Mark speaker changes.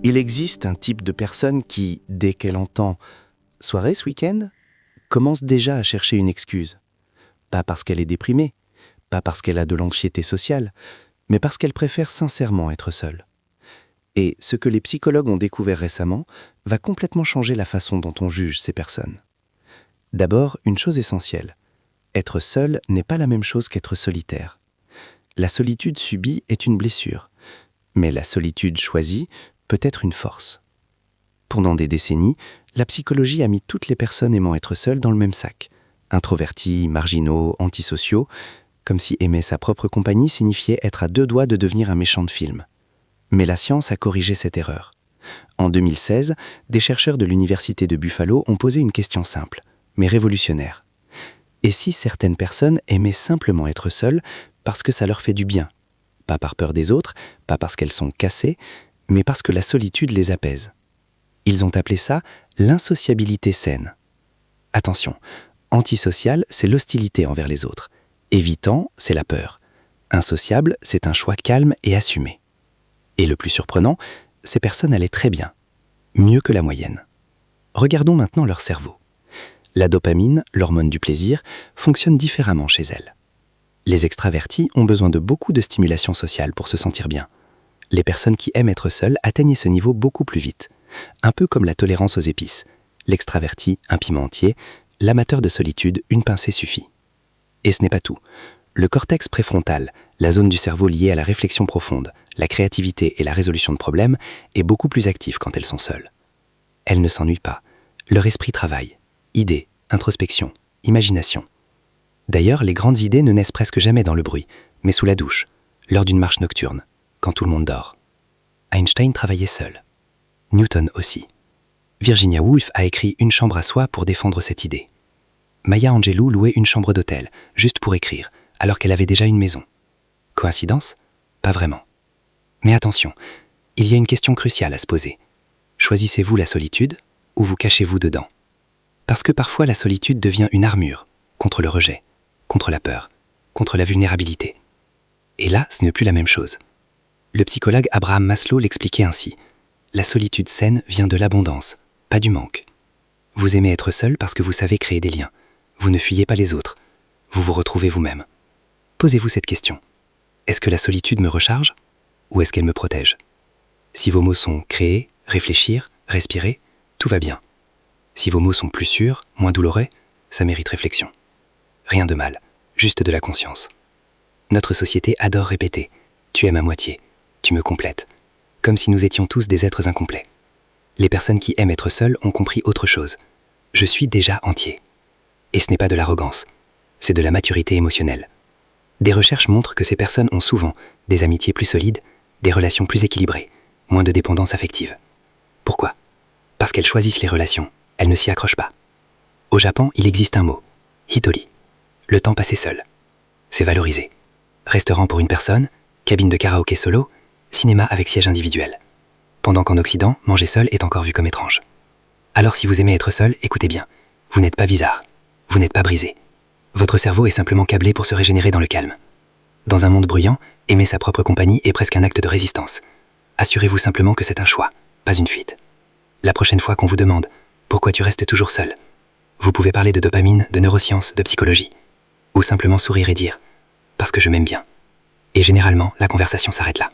Speaker 1: Il existe un type de personne qui, dès qu'elle entend « soirée ce week-end », commence déjà à chercher une excuse. Pas parce qu'elle est déprimée, pas parce qu'elle a de l'anxiété sociale, mais parce qu'elle préfère sincèrement être seule. Et ce que les psychologues ont découvert récemment va complètement changer la façon dont on juge ces personnes. D'abord, une chose essentielle. Être seul n'est pas la même chose qu'être solitaire. La solitude subie est une blessure, mais la solitude choisie peut être une force. Pendant des décennies, la psychologie a mis toutes les personnes aimant être seules dans le même sac. Introvertis, marginaux, antisociaux, comme si aimer sa propre compagnie signifiait être à deux doigts de devenir un méchant de film. Mais la science a corrigé cette erreur. En 2016, des chercheurs de l'université de Buffalo ont posé une question simple, mais révolutionnaire. Et si certaines personnes aimaient simplement être seules parce que ça leur fait du bien? Pas par peur des autres, pas parce qu'elles sont cassées, mais parce que la solitude les apaise. Ils ont appelé ça l'insociabilité saine. Attention, antisocial, c'est l'hostilité envers les autres. Évitant, c'est la peur. Insociable, c'est un choix calme et assumé. Et le plus surprenant, ces personnes allaient très bien, mieux que la moyenne. Regardons maintenant leur cerveau. La dopamine, l'hormone du plaisir, fonctionne différemment chez elles. Les extravertis ont besoin de beaucoup de stimulation sociale pour se sentir bien. Les personnes qui aiment être seules atteignent ce niveau beaucoup plus vite. Un peu comme la tolérance aux épices. L'extraverti, un piment entier, l'amateur de solitude, une pincée suffit. Et ce n'est pas tout. Le cortex préfrontal, la zone du cerveau liée à la réflexion profonde, la créativité et la résolution de problèmes, est beaucoup plus active quand elles sont seules. Elles ne s'ennuient pas. Leur esprit travaille. Idées, introspection, imagination. D'ailleurs, les grandes idées ne naissent presque jamais dans le bruit, mais sous la douche, lors d'une marche nocturne, quand tout le monde dort. Einstein travaillait seul. Newton aussi. Virginia Woolf a écrit Une chambre à soi pour défendre cette idée. Maya Angelou louait une chambre d'hôtel, juste pour écrire, alors qu'elle avait déjà une maison. Coïncidence? Pas vraiment. Mais attention, il y a une question cruciale à se poser. Choisissez-vous la solitude ou vous cachez-vous dedans? Parce que parfois la solitude devient une armure contre le rejet, contre la peur, contre la vulnérabilité. Et là, ce n'est plus la même chose. Le psychologue Abraham Maslow l'expliquait ainsi. La solitude saine vient de l'abondance, pas du manque. Vous aimez être seul parce que vous savez créer des liens. Vous ne fuyez pas les autres. Vous vous retrouvez vous-même. Posez-vous cette question. Est-ce que la solitude me recharge ou est-ce qu'elle me protège? Si vos mots sont créer, réfléchir, respirer, tout va bien. Si vos mots sont plus sûrs, moins douloureux, ça mérite réflexion. Rien de mal, juste de la conscience. Notre société adore répéter « tu aimes à moitié, tu me complètes », comme si nous étions tous des êtres incomplets. Les personnes qui aiment être seules ont compris autre chose. Je suis déjà entier. Et ce n'est pas de l'arrogance, c'est de la maturité émotionnelle. Des recherches montrent que ces personnes ont souvent des amitiés plus solides, des relations plus équilibrées, moins de dépendance affective. Pourquoi? Parce qu'elles choisissent les relations, elles ne s'y accrochent pas. Au Japon, il existe un mot, hitori. Le temps passé seul. C'est valorisé. Restaurant pour une personne, cabine de karaoké solo, cinéma avec siège individuel. Pendant qu'en Occident, manger seul est encore vu comme étrange. Alors si vous aimez être seul, écoutez bien. Vous n'êtes pas bizarre. Vous n'êtes pas brisé. Votre cerveau est simplement câblé pour se régénérer dans le calme. Dans un monde bruyant, aimer sa propre compagnie est presque un acte de résistance. Assurez-vous simplement que c'est un choix, pas une fuite. La prochaine fois qu'on vous demande « Pourquoi tu restes toujours seul ?», vous pouvez parler de dopamine, de neurosciences, de psychologie. Ou simplement sourire et dire « Parce que je m'aime bien ». Et généralement, la conversation s'arrête là.